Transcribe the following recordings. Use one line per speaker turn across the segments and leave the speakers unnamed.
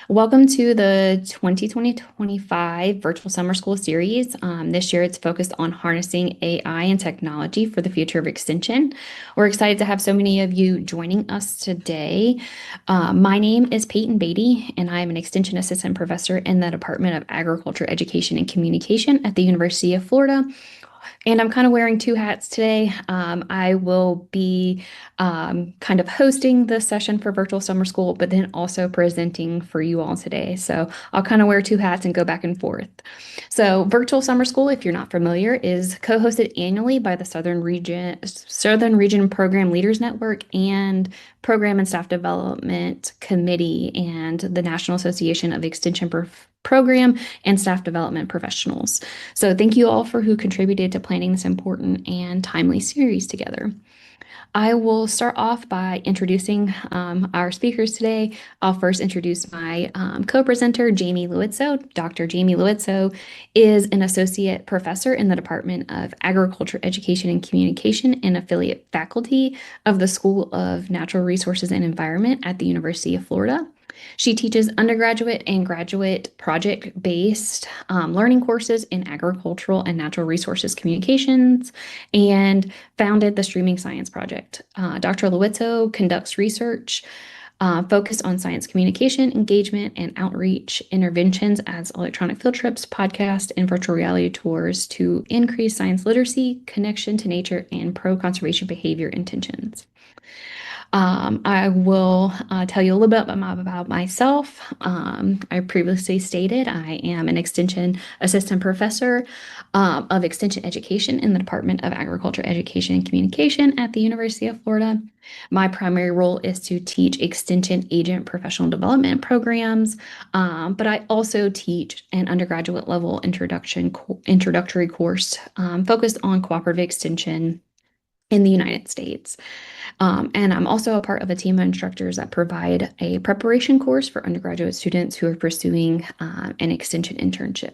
Welcome to the 2020-25 Virtual Summer School Series. This year it's focused on harnessing AI and technology for the future of extension. We're excited to have so many of you joining us today. My name is Peyton Beattie, and I'm an Extension Assistant Professor in the Department of Agriculture, Education, and Communication at the University of Florida. And I'm kind of wearing two hats today. I will be kind of hosting the session for Virtual Summer School, but then also presenting for you all today. So I'll kind of wear two hats and go back and forth. So Virtual Summer School, if you're not familiar, is co-hosted annually by the Southern Region Program Leaders Network and Program and Staff Development Committee and the National Association of Extension Program and Staff Development Professionals. So thank you all for who contributed to planning this important and timely series together. I will start off by introducing our speakers today. I'll first introduce my co-presenter, Jamie Luizzo. Dr. Jamie Luizzo is an associate professor in the Department of Agriculture, Education, and Communication and affiliate faculty of the School of Natural Resources and Environment at the University of Florida. She teaches undergraduate and graduate project-based learning courses in agricultural and natural resources communications and founded the Streaming Science Project. Dr. Luizzo conducts research focused on science communication, engagement, and outreach interventions as electronic field trips, podcasts, and virtual reality tours to increase science literacy, connection to nature, and pro-conservation behavior intentions. I will tell you a little bit about myself. I previously stated I am an Extension Assistant Professor of Extension Education in the Department of Agriculture, Education, and Communication at the University of Florida. My primary role is to teach Extension Agent Professional Development programs, but I also teach an undergraduate level introductory course focused on cooperative extension in the United States. And I'm also a part of a team of instructors that provide a preparation course for undergraduate students who are pursuing an extension internship.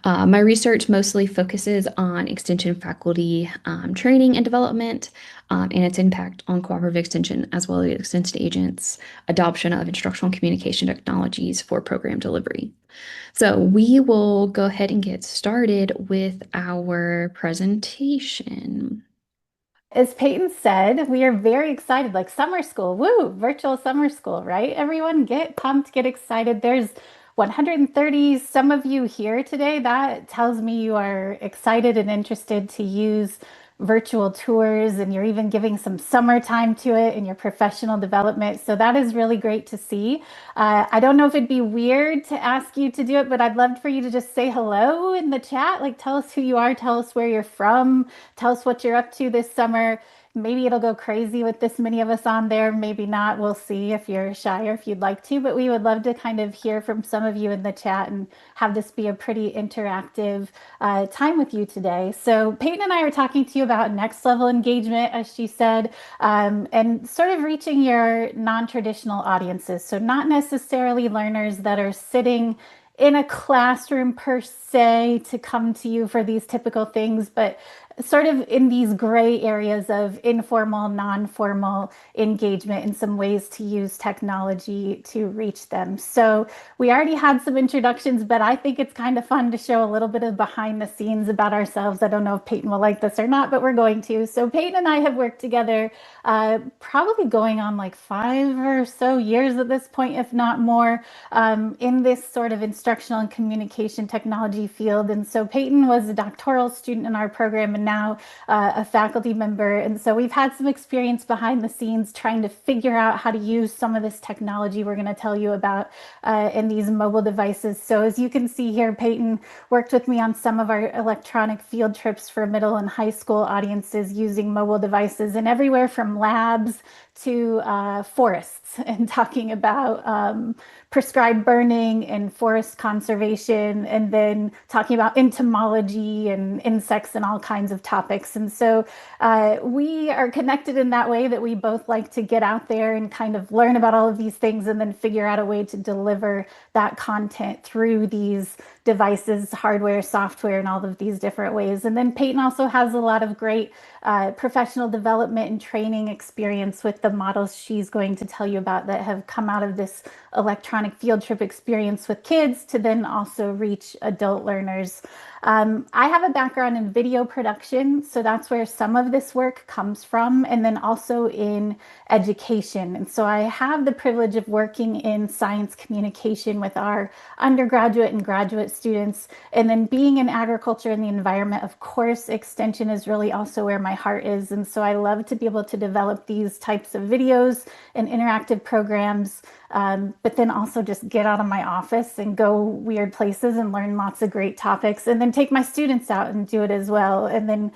My research mostly focuses on extension faculty training and development and its impact on cooperative extension, as well as extension agents' adoption of instructional communication technologies for program delivery. So we will go ahead and get started with our presentation.
As Peyton said, we are very excited, like summer school, woo, virtual summer school, right? Everyone get pumped, get excited. There's 130 some of you here today. That tells me you are excited and interested to use virtual tours, and you're even giving some summertime to it in your professional development. So that is really great to see. I don't know if it'd be weird to ask you to do it, but I'd love for you to just say hello in the chat. Like, tell us who you are, tell us where you're from, tell us what you're up to this summer. Maybe it'll go crazy with this many of us on there. Maybe not. We'll see if you're shy or if you'd like to. But we would love to kind of hear from some of you in the chat and have this be a pretty interactive time with you today. So Peyton and I are talking to you about next level engagement, as she said, and sort of reaching your non-traditional audiences. So not necessarily learners that are sitting in a classroom per se to come to you for these typical things, but sort of in these gray areas of informal, non-formal engagement and some ways to use technology to reach them. So we already had some introductions, but I think it's kind of fun to show a little bit of behind the scenes about ourselves. I don't know if Peyton will like this or not, but we're going to. So Peyton and I have worked together probably going on like 5 or so years at this point, if not more, in this sort of instructional and communication technology field. And so Peyton was a doctoral student in our program and now a faculty member. And so we've had some experience behind the scenes trying to figure out how to use some of this technology we're going to tell you about in these mobile devices. So as you can see here, Peyton worked with me on some of our electronic field trips for middle and high school audiences using mobile devices, and everywhere from labs to forests, and talking about prescribed burning and forest conservation, and then talking about entomology and insects and all kinds of topics. And so we are connected in that way, that we both like to get out there and kind of learn about all of these things and then figure out a way to deliver that content through these devices, hardware, software, and all of these different ways. And then Peyton also has a lot of great professional development and training experience with the models she's going to tell you about that have come out of this electronic field trip experience with kids to then also reach adult learners. I have a background in video production, so that's where some of this work comes from, and then also in education. And so I have the privilege of working in science communication with our undergraduate and graduate students, and then being in agriculture and the environment. Of course, extension is really also where my heart is, and so I love to be able to develop these types of videos and interactive programs, but then also just get out of my office and go weird places and learn lots of great topics, and then take my students out and do it as well, and then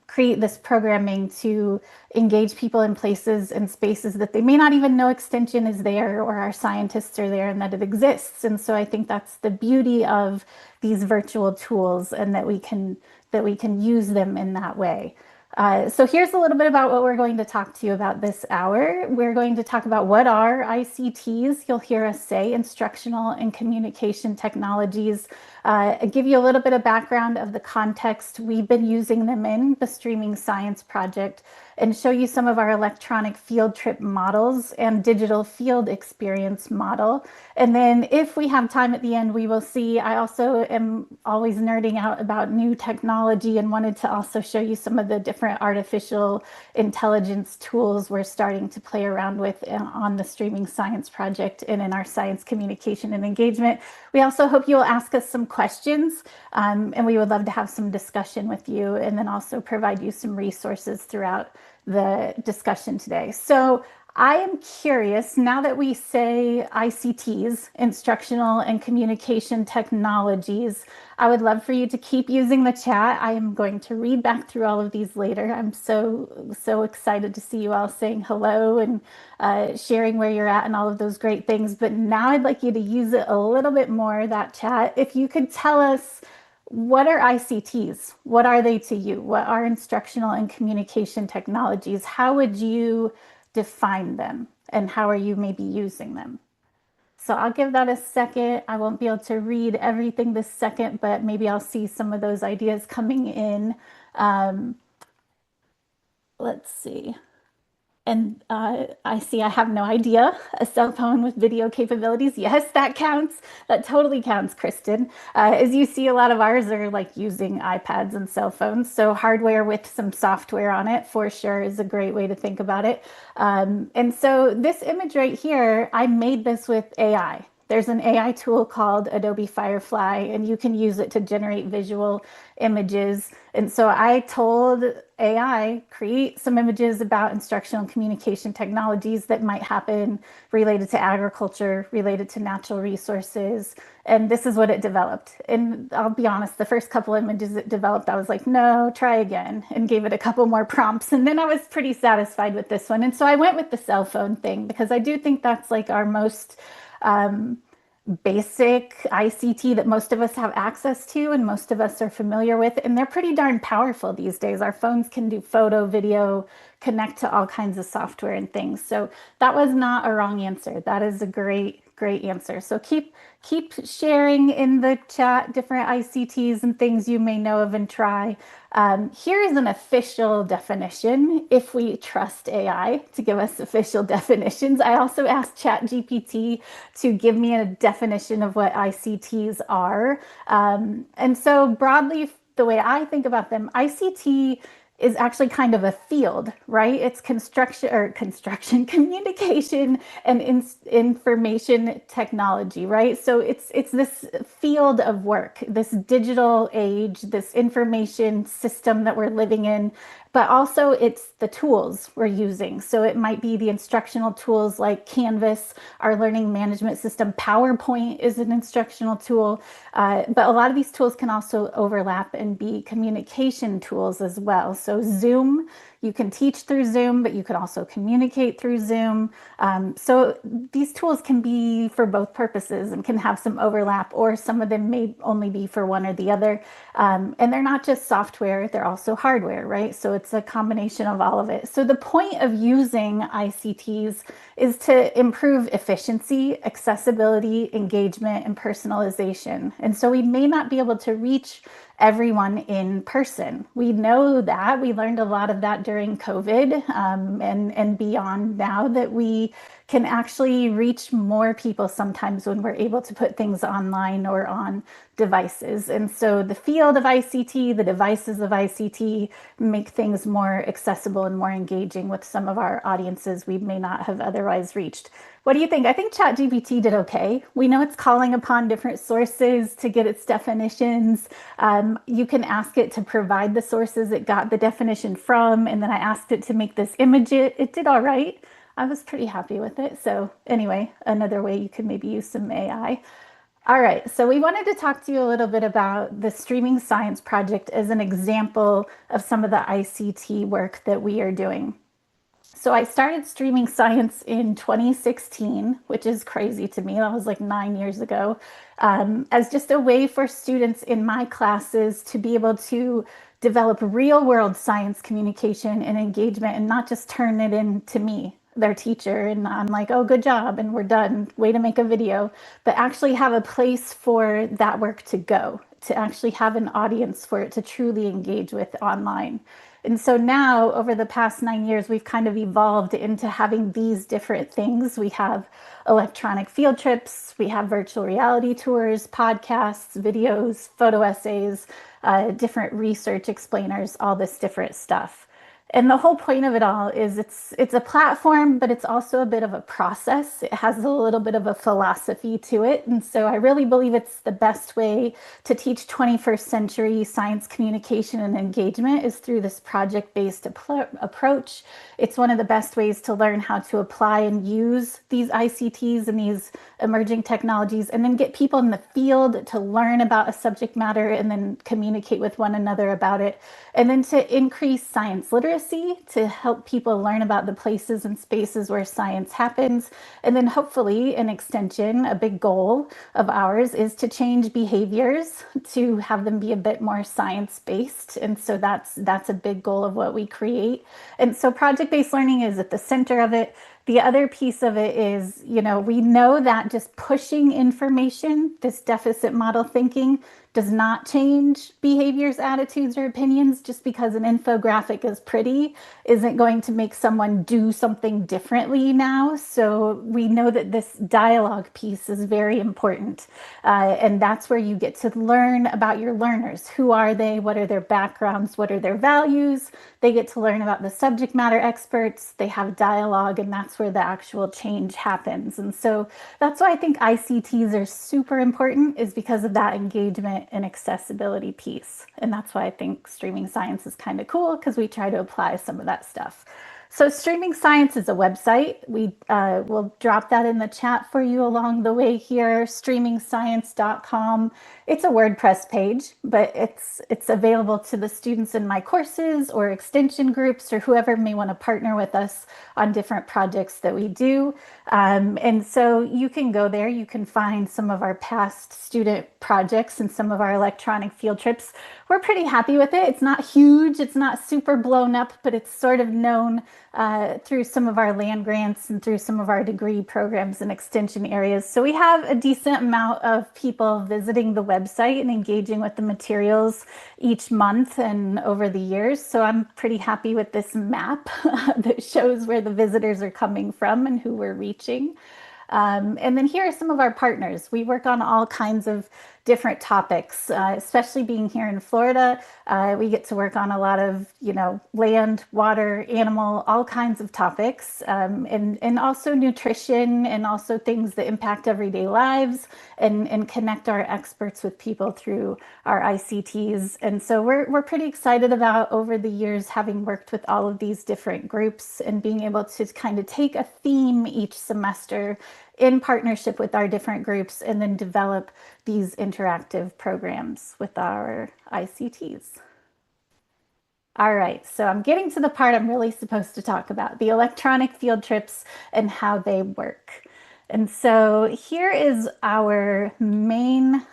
create this programming to engage people in places and spaces that they may not even know extension is there or our scientists are there and that it exists. And so I think that's the beauty of these virtual tools, and that we can use them in that way. So here's a little bit about what we're going to talk to you about this hour. We're going to talk about what are ICTs. You'll hear us say instructional and communication technologies. Give you a little bit of background of the context we've been using them in, the Streaming Science Project, and show you some of our electronic field trip models and digital field experience model. And then if we have time at the end, we will see, I also am always nerding out about new technology and wanted to also show you some of the different artificial intelligence tools we're starting to play around with on the Streaming Science Project and in our science communication and engagement. We also hope you will ask us some questions, and we would love to have some discussion with you, and then also provide you some resources throughout the discussion today. So I am curious, now that we say ICTs, instructional and communication technologies, I would love for you to keep using the chat. I am going to read back through all of these later. I'm so excited to see you all saying hello and sharing where you're at and all of those great things. But now I'd like you to use it a little bit more, that chat. If you could tell us, what are ICTs? What are they to you? What are instructional and communication technologies? How would you define them? And how are you maybe using them? So I'll give that a second. I won't be able to read everything this second, but maybe I'll see some of those ideas coming in. Let's see. And I see I have no idea. A cell phone with video capabilities. Yes, that counts. That totally counts, Kristen. As you see, a lot of ours are like using iPads and cell phones. So hardware with some software on it for sure is a great way to think about it. And so this image right here, I made this with AI. There's an AI tool called Adobe Firefly, and you can use it to generate visual images. And so I told AI, create some images about instructional and communication technologies that might happen related to agriculture, related to natural resources. And this is what it developed. And I'll be honest, the first couple images it developed, I was like, no, try again, and gave it a couple more prompts. And then I was pretty satisfied with this one. And so I went with the cell phone thing, because I do think that's like our most basic ICT that most of us have access to and most of us are familiar with. And they're pretty darn powerful these days. Our phones can do photo, video, connect to all kinds of software and things. So that was not a wrong answer. That is a great answer. So keep sharing in the chat different ICTs and things you may know of and try. Here is an official definition, if we trust AI to give us official definitions. I also asked ChatGPT to give me a definition of what ICTs are. And so broadly, the way I think about them, ICT is actually kind of a field, right? It's construction, communication, and information technology, right? So it's this field of work, this digital age, this information system that we're living in, but also it's the tools we're using. So it might be the instructional tools like Canvas, our learning management system. PowerPoint is an instructional tool, but a lot of these tools can also overlap and be communication tools as well. So Zoom You can teach through Zoom, but you can also communicate through Zoom. So these tools can be for both purposes and can have some overlap, or some of them may only be for one or the other. And they're not just software, they're also hardware, right? So it's a combination of all of it. So the point of using ICTs is to improve efficiency, accessibility, engagement, and personalization. And so we may not be able to reach everyone in person. We know that. We learned a lot of that during COVID, and beyond, now that we can actually reach more people sometimes when we're able to put things online or on devices. And so the field of ICT, the devices of ICT, make things more accessible and more engaging with some of our audiences we may not have otherwise reached. What do you think? I think ChatGPT did okay. We know it's calling upon different sources to get its definitions. You can ask it to provide the sources it got the definition from, and then I asked it to make this image. It did all right. I was pretty happy with it. So anyway, another way you could maybe use some AI. All right, so we wanted to talk to you a little bit about the Streaming Science Project as an example of some of the ICT work that we are doing. So I started Streaming Science in 2016, which is crazy to me. That was like 9 years ago, as just a way for students in my classes to be able to develop real world science communication and engagement, and not just turn it into me, their teacher, and I'm like, oh, good job, and we're done, way to make a video, but actually have a place for that work to go, to actually have an audience for it to truly engage with online. And so now, over the past 9 years, we've kind of evolved into having these different things. We have electronic field trips, we have virtual reality tours, podcasts, videos, photo essays, different research explainers, all this different stuff. And the whole point of it all is it's a platform, but it's also a bit of a process. It has a little bit of a philosophy to it. And so I really believe it's the best way to teach 21st century science communication and engagement is through this project-based approach. It's one of the best ways to learn how to apply and use these ICTs and these emerging technologies, and then get people in the field to learn about a subject matter and then communicate with one another about it. And then to increase science literacy, to help people learn about the places and spaces where science happens. And then hopefully, an extension, a big goal of ours is to change behaviors, to have them be a bit more science-based. And so that's a big goal of what we create. And so project-based learning is at the center of it. The other piece of it is, we know that just pushing information, this deficit model thinking, does not change behaviors, attitudes, or opinions. Just because an infographic is pretty isn't going to make someone do something differently now. So we know that this dialogue piece is very important. And that's where you get to learn about your learners. Who are they? What are their backgrounds? What are their values? They get to learn about the subject matter experts. They have dialogue, and that's where the actual change happens. And so that's why I think ICTs are super important, is because of that engagement and accessibility piece. And that's why I think Streaming Science is kind of cool, because we try to apply some of that stuff. So Streaming Science is a website. We will drop that in the chat for you along the way here, streamingscience.com. It's a WordPress page, but it's available to the students in my courses or extension groups or whoever may want to partner with us on different projects that we do. And so you can go there, you can find some of our past student projects and some of our electronic field trips. We're pretty happy with it. It's not huge, it's not super blown up, but it's sort of known through some of our land grants and through some of our degree programs and extension areas. So we have a decent amount of people visiting the website and engaging with the materials each month and over the years. So I'm pretty happy with this map that shows where the visitors are coming from and who we're reaching. And then here are some of our partners. We work on all kinds of different topics, especially being here in Florida. We get to work on a lot of, land, water, animal, all kinds of topics, and also nutrition, and also things that impact everyday lives, and connect our experts with people through our ICTs. And so we're pretty excited about, over the years, having worked with all of these different groups and being able to kind of take a theme each semester in partnership with our different groups, and then develop these interactive programs with our ICTs. All right, so I'm getting to the part I'm really supposed to talk about, the electronic field trips and how they work. And so here is our main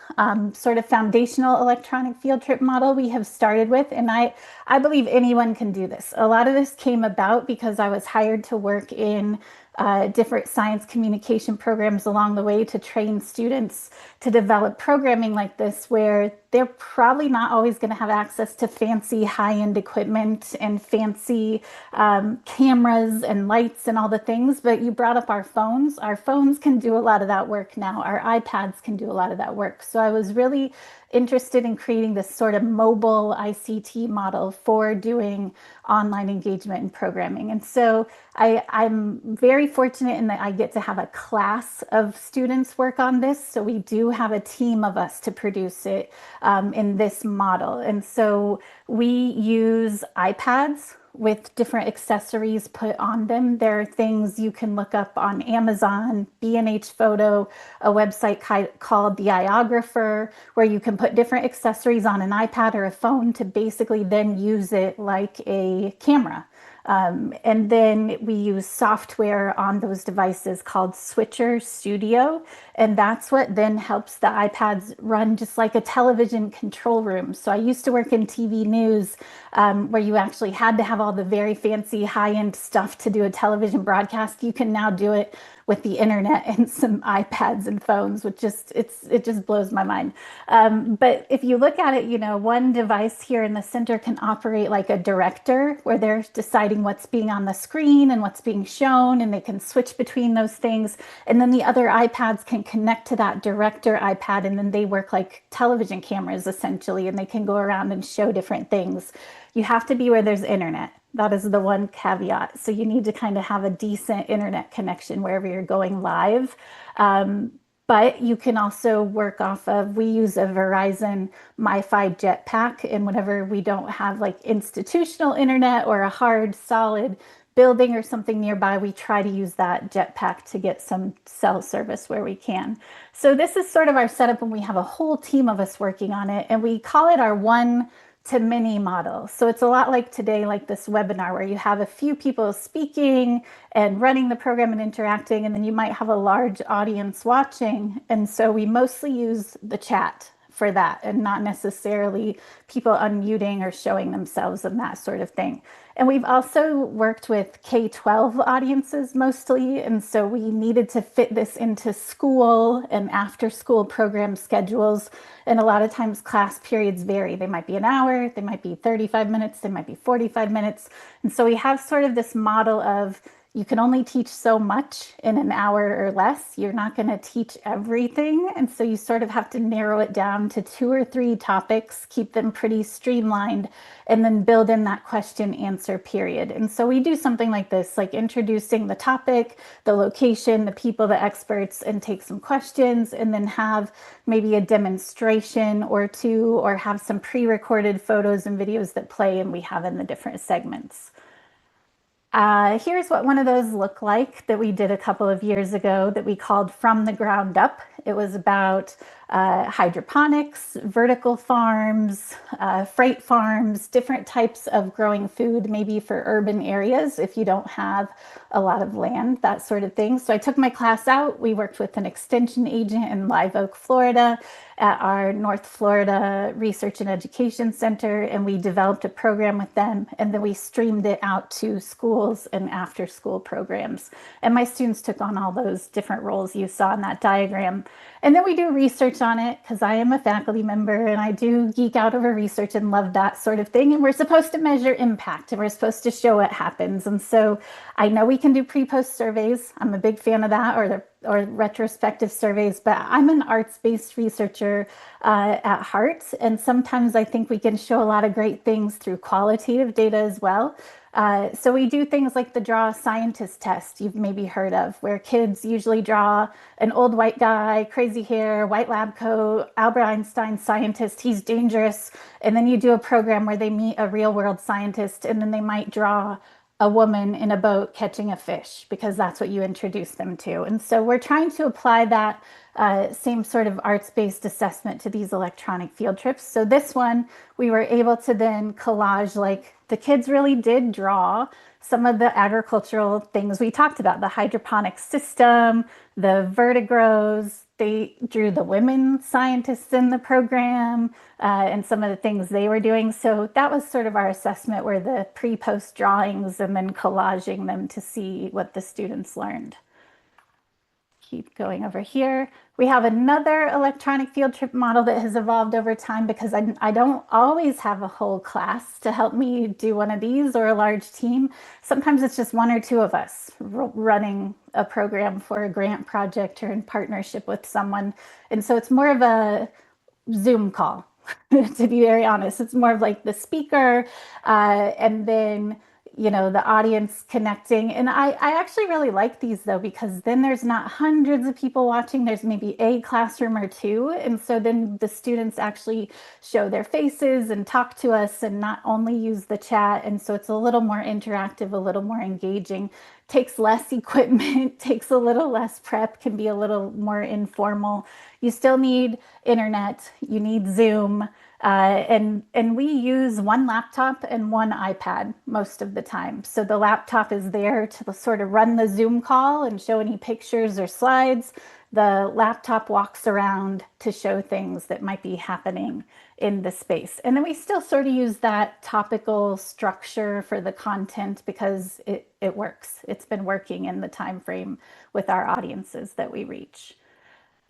sort of foundational electronic field trip model we have started with. And I believe anyone can do this. A lot of this came about because I was hired to work in different science communication programs along the way to train students to develop programming like this, where they're probably not always going to have access to fancy high-end equipment and fancy cameras and lights and all the things. But you brought up our phones. Our phones can do a lot of that work now. Our iPads can do a lot of that work. So I was really interested in creating this sort of mobile ICT model for doing online engagement and programming. And so I'm very fortunate in that I get to have a class of students work on this. So we do have a team of us to produce it in this model. And so we use iPads with different accessories put on them. There are things you can look up on Amazon, B&H Photo, a website called The Iographer, where you can put different accessories on an iPad or a phone to basically then use it like a camera. And then we use software on those devices called Switcher Studio. And that's what then helps the iPads run just like a television control room. So I used to work in TV news where you actually had to have all the very fancy high-end stuff to do a television broadcast. You can now do it with the internet and some iPads and phones, which it just blows my mind. But if you look at it, you know, one device here in the center can operate like a director where they're deciding what's being on the screen and what's being shown, and they can switch between those things. And then the other iPads can connect to that director iPad, and then they work like television cameras essentially, and they can go around and show different things. You have to be where there's internet. That is the one caveat. So you need to kind of have a decent internet connection wherever you're going live. But you can also work off of, we use a Verizon MiFi jetpack, and whenever we don't have like institutional internet or a hard, solid building or something nearby, we try to use that jetpack to get some cell service where we can. So this is sort of our setup, and we have a whole team of us working on it, and we call it our one to many model. So it's a lot like today, like this webinar where you have a few people speaking and running the program and interacting, and then you might have a large audience watching. And so we mostly use the chat for that and not necessarily people unmuting or showing themselves and that sort of thing. And we've also worked with K-12 audiences mostly. And so we needed to fit this into school and after school program schedules. And a lot of times class periods vary. They might be an hour, they might be 35 minutes, they might be 45 minutes. And so we have sort of this model of you can only teach so much in an hour or less. You're not going to teach everything. And so you sort of have to narrow it down to 2 or 3 topics, keep them pretty streamlined, and then build in that question answer period. And so we do something like this, like introducing the topic, the location, the people, the experts, and take some questions, and then have maybe a demonstration or two, or have some pre-recorded photos and videos that play and we have in the different segments. Here's what one of those looked like that we did a couple of years ago that we called From the Ground Up. It was about hydroponics, vertical farms, freight farms, different types of growing food, maybe for urban areas if you don't have a lot of land, that sort of thing. So I took my class out. We worked with an extension agent in Live Oak, Florida, at our North Florida Research and Education Center, and we developed a program with them, and then we streamed it out to schools and after school programs. And my students took on all those different roles you saw in that diagram. And then we do research on it because I am a faculty member and I do geek out over research and love that sort of thing. And we're supposed to measure impact and we're supposed to show what happens. And so I know we can do pre-post surveys. I'm a big fan of that, or retrospective surveys, but I'm an arts-based researcher at heart. And sometimes I think we can show a lot of great things through qualitative data as well. So we do things like the Draw a Scientist test you've maybe heard of, where kids usually draw an old white guy, crazy hair, white lab coat, Albert Einstein scientist, he's dangerous. And then you do a program where they meet a real world scientist, and then they might draw a woman in a boat catching a fish because that's what you introduce them to. And so we're trying to apply that same sort of arts-based assessment to these electronic field trips. So this one, we were able to then collage, like the kids really did draw some of the agricultural things we talked about, the hydroponic system, the vertigros. They drew the women scientists in the program and some of the things they were doing. So that was sort of our assessment, where the pre-post drawings and then collaging them to see what the students learned. Keep going over here. We have another electronic field trip model that has evolved over time, because I don't always have a whole class to help me do one of these, or a large team. Sometimes it's just one or two of us running a program for a grant project or in partnership with someone. And so it's more of a Zoom call, to be very honest. It's more of like the speaker and then the audience connecting. And I actually really like these though, because then there's not hundreds of people watching. There's maybe a classroom or two. And so then the students actually show their faces and talk to us, and not only use the chat. And so it's a little more interactive, a little more engaging, takes less equipment, takes a little less prep, can be a little more informal. You still need internet, you need Zoom. And we use one laptop and one iPad most of the time. So the laptop is there to sort of run the Zoom call and show any pictures or slides. The laptop walks around to show things that might be happening in the space. And then we still sort of use that topical structure for the content, because it works. It's been working in the time frame with our audiences that we reach.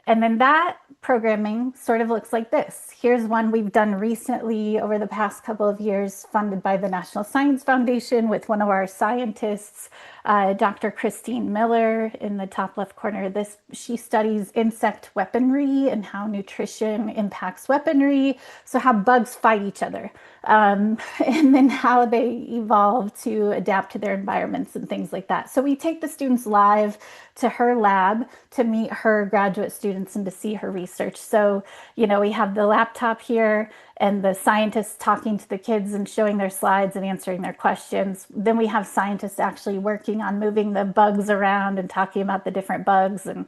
And then that programming sort of looks like this. Here's one we've done recently over the past couple of years, funded by the National Science Foundation, with one of our scientists, Dr. Christine Miller, in the top left corner of this. She studies insect weaponry and how nutrition impacts weaponry. So how bugs fight each other, and then how they evolve to adapt to their environments and things like that. So we take the students live to her lab to meet her graduate students and to see her research. So, we have the laptop here and the scientists talking to the kids and showing their slides and answering their questions. Then we have scientists actually working on moving the bugs around and talking about the different bugs. And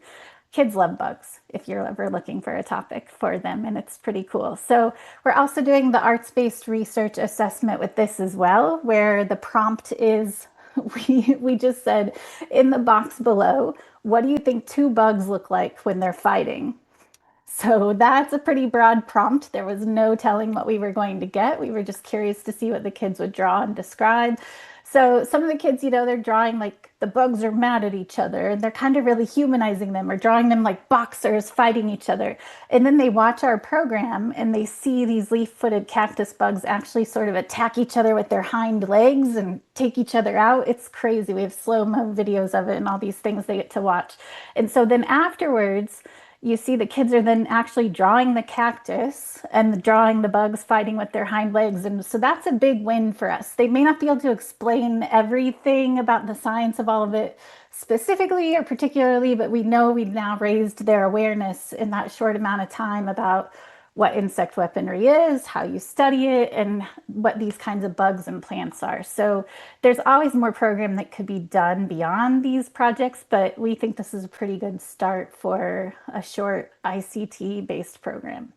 kids love bugs if you're ever looking for a topic for them, and it's pretty cool. So we're also doing the arts-based research assessment with this as well, where the prompt is, we just said, in the box below, what do you think two bugs look like when they're fighting? So that's a pretty broad prompt. There was no telling what we were going to get. We were just curious to see what the kids would draw and describe. So some of the kids, they're drawing like the bugs are mad at each other, and they're kind of really humanizing them, or drawing them like boxers fighting each other. And then they watch our program and they see these leaf-footed cactus bugs actually sort of attack each other with their hind legs and take each other out. It's crazy. We have slow-mo videos of it and all these things they get to watch. And so then afterwards, you see the kids are then actually drawing the cactus and drawing the bugs fighting with their hind legs. And so that's a big win for us. They may not be able to explain everything about the science of all of it specifically or particularly, but we know we've now raised their awareness in that short amount of time about what insect weaponry is, how you study it, and what these kinds of bugs and plants are. So there's always more program that could be done beyond these projects, but we think this is a pretty good start for a short ICT-based program.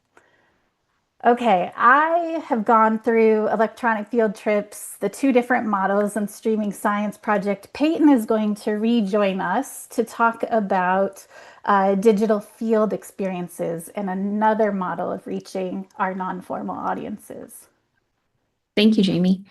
Okay, I have gone through electronic field trips, the two different models, and streaming science project. Peyton is going to rejoin us to talk about digital field experiences and another model of reaching our non-formal audiences.
Thank you, Jamie.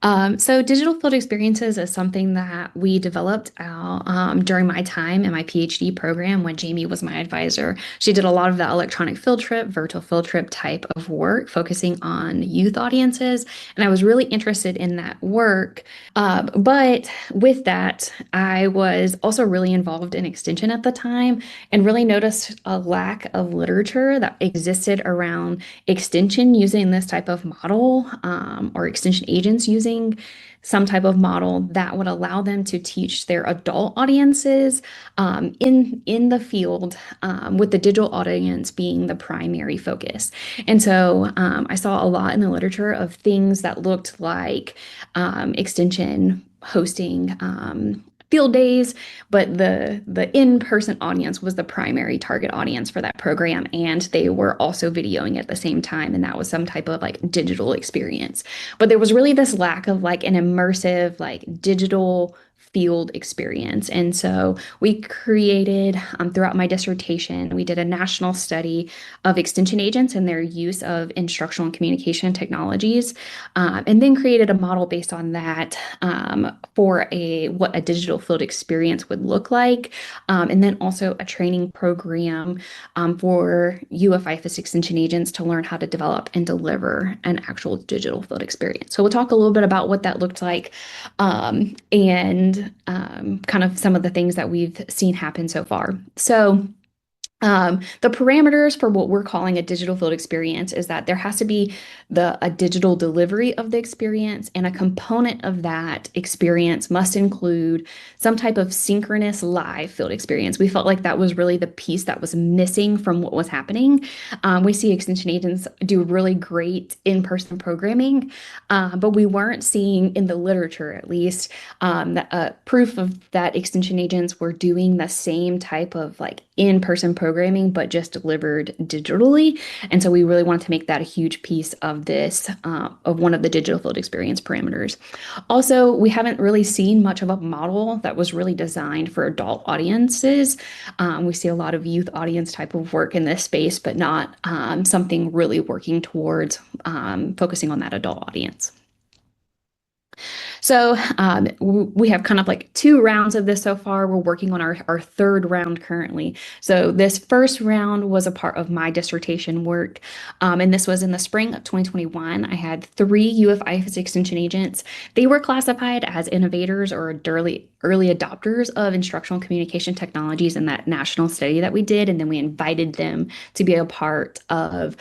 So digital field experiences is something that we developed out during my time in my PhD program when Jamie was my advisor. She did a lot of that electronic field trip, virtual field trip type of work, focusing on youth audiences. And I was really interested in that work. But with that, I was also really involved in extension at the time and really noticed a lack of literature that existed around extension using this type of model, or extension agents using some type of model that would allow them to teach their adult audiences in the field, with the digital audience being the primary focus. And so I saw a lot in the literature of things that looked like extension hosting field days, but the in-person audience was the primary target audience for that program, and they were also videoing at the same time, and that was some type of like digital experience. But there was really this lack of like an immersive like digital field experience. And so we created, throughout my dissertation, we did a national study of extension agents and their use of instructional and communication technologies, and then created a model based on that, for what a digital field experience would look like, and then also a training program, for UFIFS extension agents to learn how to develop and deliver an actual digital field experience. So we'll talk a little bit about what that looked like, and kind of some of the things that we've seen happen so far. So the parameters for what we're calling a digital field experience is that there has to be a digital delivery of the experience, and a component of that experience must include some type of synchronous live field experience. We felt like that was really the piece that was missing from what was happening. We see extension agents do really great in-person programming, but we weren't seeing in the literature, at least, proof of that extension agents were doing the same type of like in-person programming, but just delivered digitally. And so we really wanted to make that a huge piece of this, of one of the digital field experience parameters. Also, we haven't really seen much of a model that was really designed for adult audiences. We see a lot of youth audience type of work in this space, but not something really working towards focusing on that adult audience. So we have kind of like 2 rounds of this so far. We're working on our third round currently. So this first round was a part of my dissertation work, and this was in the spring of 2021. I had 3 UFIFS extension agents. They were classified as innovators or early adopters of instructional communication technologies in that national study that we did, and then we invited them to be a part of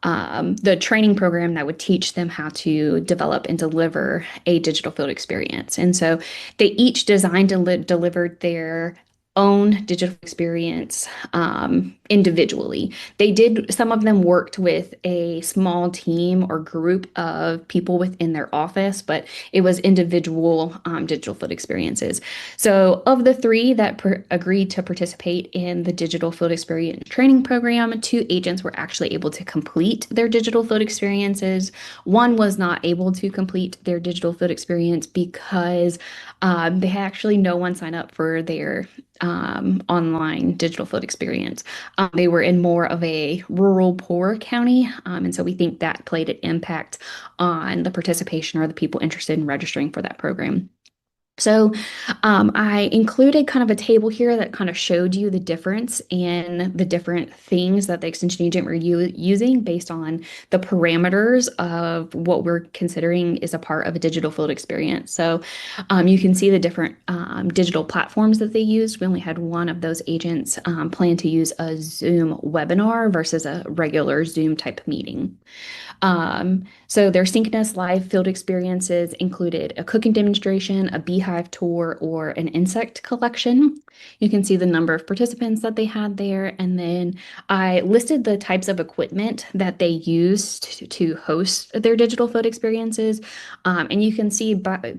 the training program that would teach them how to develop and deliver a digital field experience. And so they each designed and delivered their own digital experience individually. Some of them worked with a small team or group of people within their office, but it was individual digital field experiences. So of the 3 that agreed to participate in the digital field experience training program, 2 agents were actually able to complete their digital field experiences. 1 was not able to complete their digital field experience because they had actually no one sign up for their online digital field experience. They were in more of a rural, poor county, and so we think that played an impact on the participation or the people interested in registering for that program. So I included kind of a table here that kind of showed you the difference in the different things that the extension agent were using based on the parameters of what we're considering is a part of a digital field experience. So you can see the different digital platforms that they used. We only had 1 of those agents plan to use a Zoom webinar versus a regular Zoom type meeting. So their synchronous live field experiences included a cooking demonstration, a beehive tour, or an insect collection. You can see the number of participants that they had there. And then I listed the types of equipment that they used to host their digital field experiences. And you can see by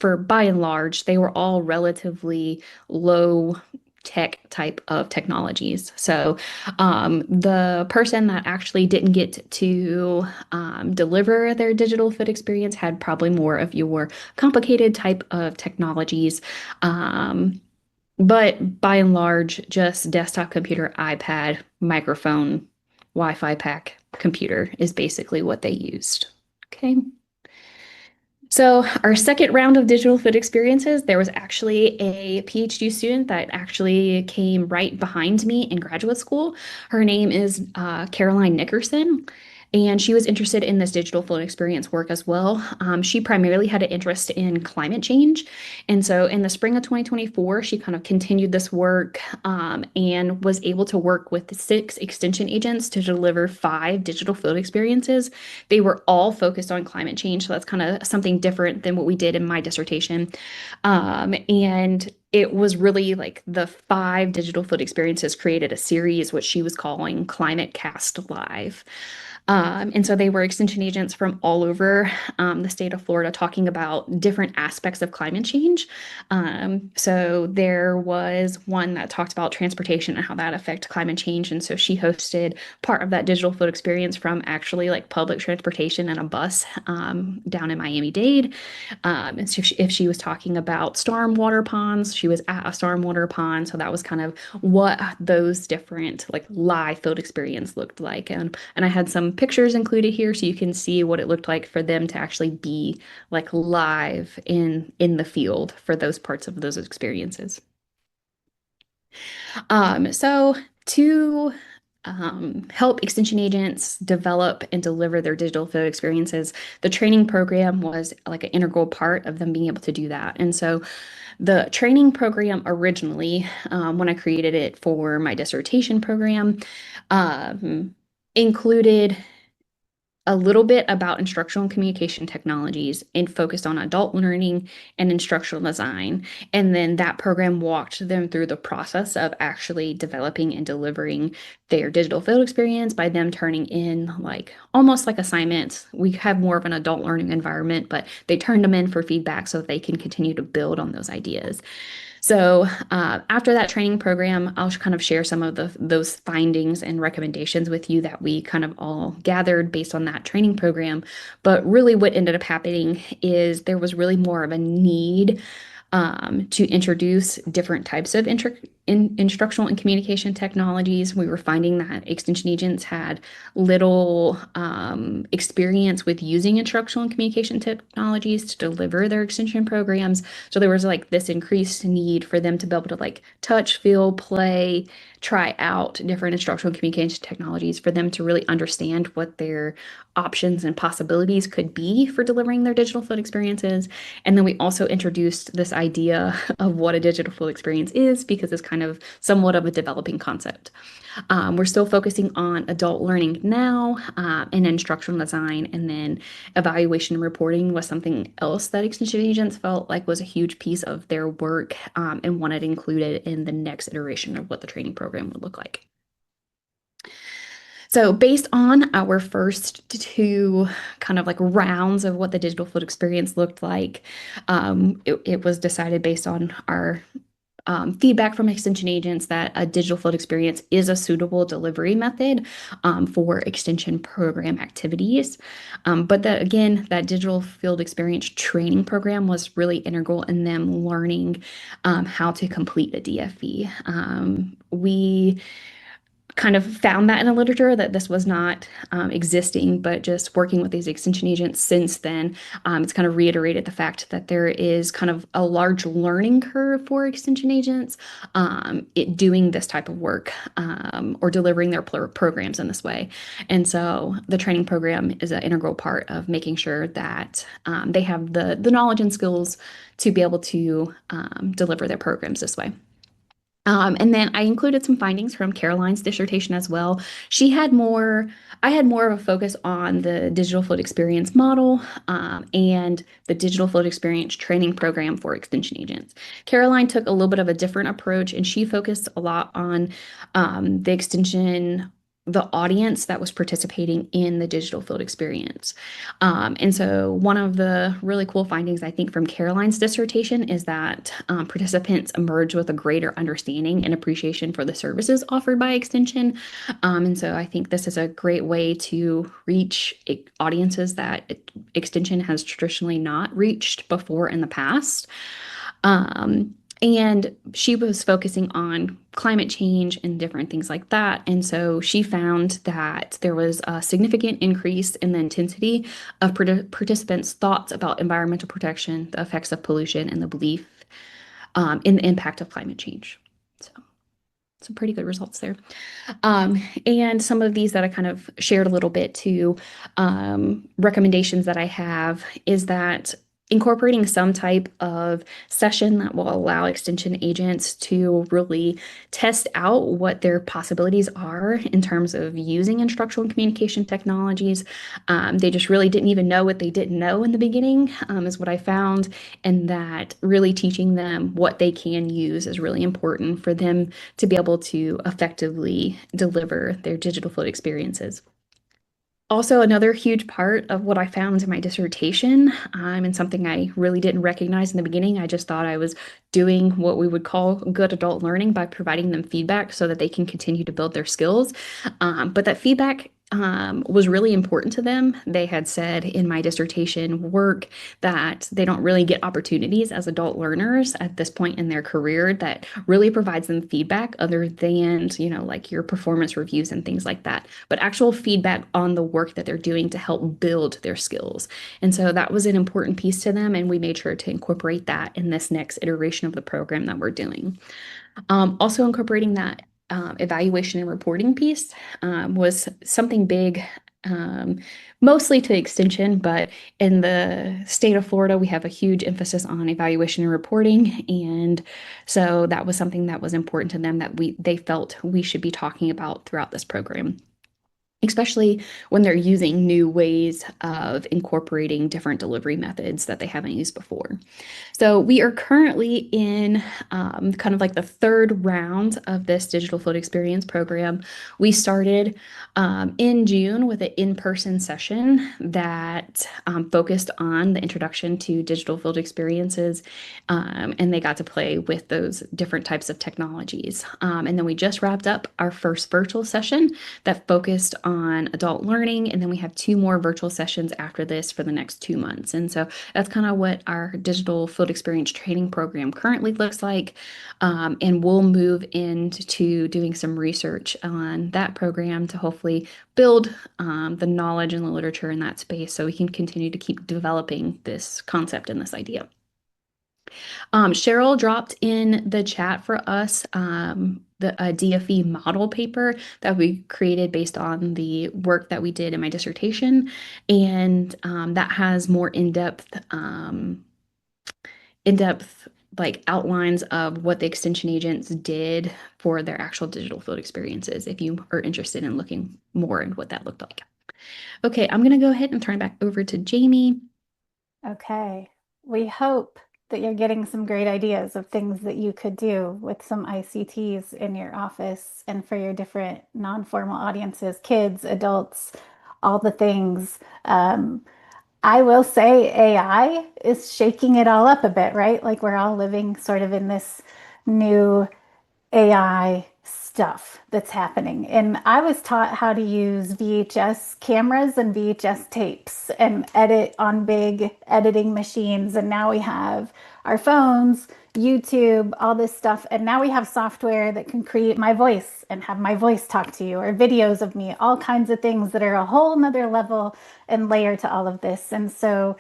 and large, they were all relatively low tech type of technologies. So the person that actually didn't get to deliver their digital field experience had probably more of your complicated type of technologies. But by and large, just desktop computer, iPad, microphone, Wi-Fi pack computer is basically what they used. Okay. So our second round of digital field experiences, there was actually a PhD student that actually came right behind me in graduate school. Her name is Caroline Nickerson, and she was interested in this digital field experience work as well. She primarily had an interest in climate change. And so in the spring of 2024, she kind of continued this work and was able to work with 6 extension agents to deliver 5 digital field experiences. They were all focused on climate change. So that's kind of something different than what we did in my dissertation. And it was really like the 5 digital field experiences created a series, which she was calling Climate Cast Live. And so they were extension agents from all over the state of Florida talking about different aspects of climate change. So there was one that talked about transportation and how that affects climate change. And so she hosted part of that digital field experience from actually like public transportation and a bus down in Miami-Dade. And so if she was talking about stormwater ponds, she was at a stormwater pond. So that was kind of what those different like live field experience looked like. And I had some pictures included here so you can see what it looked like for them to actually be like live in the field for those parts of those experiences. So to help extension agents develop and deliver their digital field experiences, the training program was like an integral part of them being able to do that. And so the training program originally, when I created it for my dissertation program, um, included a little bit about instructional and communication technologies and focused on adult learning and instructional design. And then that program walked them through the process of actually developing and delivering their digital field experience by them turning in like almost like assignments. We have more of an adult learning environment, but they turned them in for feedback so they can continue to build on those ideas. So after that training program, I'll kind of share some of those findings and recommendations with you that we kind of all gathered based on that training program. But really, what ended up happening is there was really more of a need to introduce different types of instructional and communication technologies. We were finding that extension agents had little experience with using instructional and communication technologies to deliver their extension programs. So there was like this increased need for them to be able to like touch, feel, play, try out different instructional and communication technologies for them to really understand what their options and possibilities could be for delivering their digital field experiences. And then we also introduced this idea of what a digital field experience is because it's kind of somewhat of a developing concept. We're still focusing on adult learning now and instructional design, and then evaluation and reporting was something else that extension agents felt like was a huge piece of their work and wanted included in the next iteration of what the training program would look like. So based on our first two kind of like rounds of what the digital field experience looked like, it was decided based on our feedback from extension agents that a digital field experience is a suitable delivery method for extension program activities. But that again, that digital field experience training program was really integral in them learning how to complete a DFE. We kind of found that in the literature that this was not existing, but just working with these extension agents since then, it's kind of reiterated the fact that there is kind of a large learning curve for extension agents doing this type of work or delivering their programs in this way. And so the training program is an integral part of making sure that they have the knowledge and skills to be able to deliver their programs this way. And then I included some findings from Caroline's dissertation as well. I had more of a focus on the digital field experience model and the digital field experience training program for extension agents. Caroline took a little bit of a different approach and she focused a lot on the audience that was participating in the digital field experience. And so one of the really cool findings, I think, from Caroline's dissertation is that participants emerge with a greater understanding and appreciation for the services offered by Extension. And so I think this is a great way to reach audiences that Extension has traditionally not reached before in the past. And she was focusing on climate change and different things like that. And so she found that there was a significant increase in the intensity of participants' thoughts about environmental protection, the effects of pollution, and the belief in the impact of climate change. So some pretty good results there. And some of these that I kind of shared a little bit to recommendations that I have is that incorporating some type of session that will allow extension agents to really test out what their possibilities are in terms of using instructional and communication technologies. They just really didn't even know what they didn't know in the beginning, is what I found, and that really teaching them what they can use is really important for them to be able to effectively deliver their digital field experiences. Also, another huge part of what I found in my dissertation, and something I really didn't recognize in the beginning, I just thought I was doing what we would call good adult learning by providing them feedback so that they can continue to build their skills. But that feedback was really important to them. They had said in my dissertation work that they don't really get opportunities as adult learners at this point in their career that really provides them feedback other than, like your performance reviews and things like that, but actual feedback on the work that they're doing to help build their skills. And so that was an important piece to them, and we made sure to incorporate that in this next iteration of the program that we're doing. Also incorporating that evaluation and reporting piece was something big, um, mostly to extension, but in the state of Florida, we have a huge emphasis on evaluation and reporting. And so that was something that was important to them that they felt we should be talking about throughout this program, especially when they're using new ways of incorporating different delivery methods that they haven't used before. So we are currently in kind of like the third round of this digital field experience program. We started in June with an in-person session that focused on the introduction to digital field experiences, and they got to play with those different types of technologies. And then we just wrapped up our first virtual session that focused on adult learning, and then we have two more virtual sessions after this for the next 2 months. And so that's kind of what our digital field experience training program currently looks like. And we'll move into doing some research on that program to hopefully build the knowledge and the literature in that space so we can continue to keep developing this concept and this idea. Cheryl dropped in the chat for us the DFE model paper that we created based on the work that we did in my dissertation, and that has more in-depth like outlines of what the extension agents did for their actual digital field experiences, if you are interested in looking more at what that looked like. Okay, I'm gonna go ahead and turn it back over to Jamie.
Okay. We hope that you're getting some great ideas of things that you could do with some ICTs in your office and for your different non-formal audiences, kids, adults, all the things. I will say AI is shaking it all up a bit, right? Like we're all living sort of in this new AI stuff that's happening. And I was taught how to use VHS cameras and VHS tapes and edit on big editing machines. And now we have our phones, YouTube, all this stuff. And now we have software that can create my voice and have my voice talk to you, or videos of me, all kinds of things that are a whole nother level and layer to all of this. And so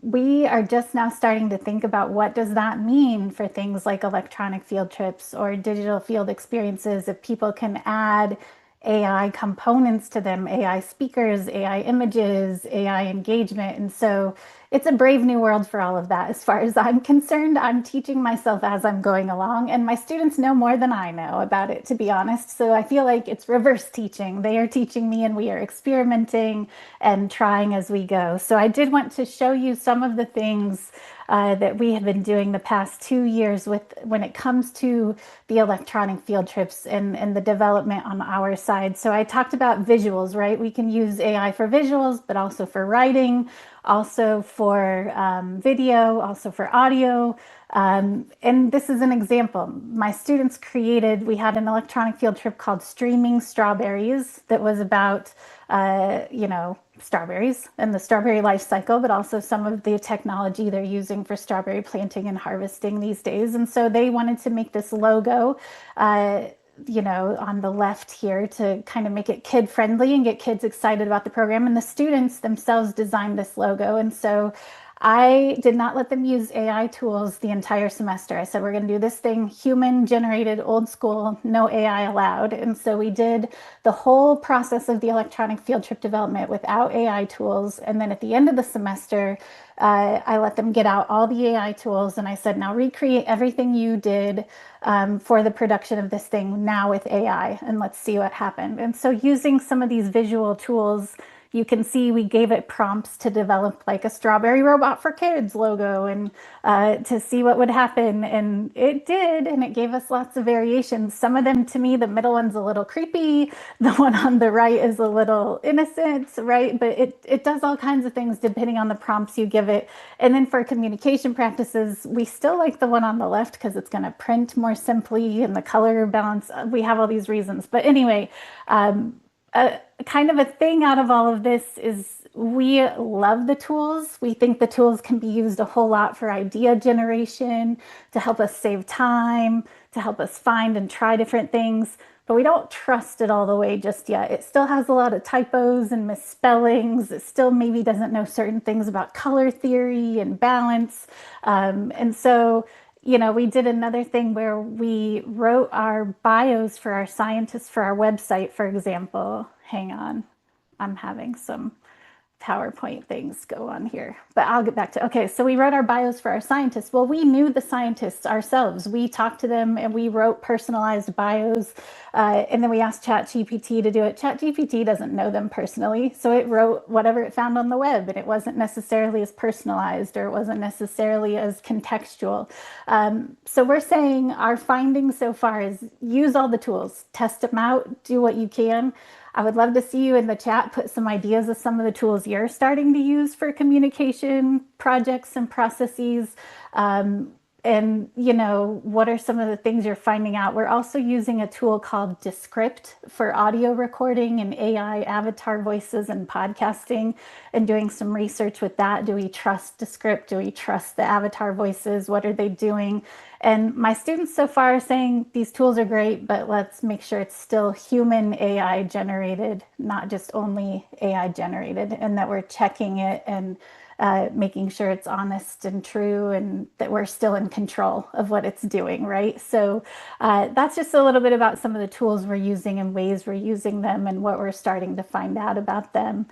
we are just now starting to think about what does that mean for things like electronic field trips or digital field experiences if people can add AI components to them, AI speakers, AI images, AI engagement. And so it's a brave new world for all of that. As far as I'm concerned, I'm teaching myself as I'm going along, and my students know more than I know about it, to be honest. So I feel like it's reverse teaching. They are teaching me, and we are experimenting and trying as we go. So I did want to show you some of the things that we have been doing the past 2 years with when it comes to the electronic field trips and the development on our side. So I talked about visuals, right? We can use AI for visuals, but also for writing, also for video, also for audio. And this is an example. My students we had an electronic field trip called Streaming Strawberries that was about, strawberries and the strawberry life cycle, but also some of the technology they're using for strawberry planting and harvesting these days. And so they wanted to make this logo, on the left here to kind of make it kid friendly and get kids excited about the program. And the students themselves designed this logo. And so I did not let them use AI tools the entire semester. I said, we're going to do this thing human generated, old school, no AI allowed. And so we did the whole process of the electronic field trip development without AI tools. And then at the end of the semester, I let them get out all the AI tools. And I said, now recreate everything you did for the production of this thing now with AI, and let's see what happened. And so using some of these visual tools, you can see we gave it prompts to develop like a strawberry robot for kids logo and to see what would happen. And it did, and it gave us lots of variations. Some of them, to me, the middle one's a little creepy. The one on the right is a little innocent, right? But it does all kinds of things depending on the prompts you give it. And then for communication practices, we still like the one on the left because it's going to print more simply and the color balance. We have all these reasons. But anyway, kind of a thing out of all of this is we love the tools. We think the tools can be used a whole lot for idea generation, to help us save time, to help us find and try different things. But we don't trust it all the way just yet. It still has a lot of typos and misspellings. It still maybe doesn't know certain things about color theory and balance. And so, we did another thing where we wrote our bios for our scientists for our website, for example. Hang on, I'm having some PowerPoint things go on here, but I'll get back to, okay, so we wrote our bios for our scientists. Well, we knew the scientists ourselves. We talked to them and we wrote personalized bios. And then we asked ChatGPT to do it. ChatGPT doesn't know them personally. So it wrote whatever it found on the web, and it wasn't necessarily as personalized, or it wasn't necessarily as contextual. So we're saying our findings so far is use all the tools, test them out, do what you can. I would love to see you in the chat put some ideas of some of the tools you're starting to use for communication projects and processes. And what are some of the things you're finding out? We're also using a tool called Descript for audio recording and AI avatar voices and podcasting, and doing some research with that. Do we trust Descript? Do we trust the avatar voices? What are they doing? And my students so far are saying these tools are great, but let's make sure it's still human AI generated, not just only AI generated, and that we're checking it and making sure it's honest and true, and that we're still in control of what it's doing, right? So that's just a little bit about some of the tools we're using and ways we're using them and what we're starting to find out about them.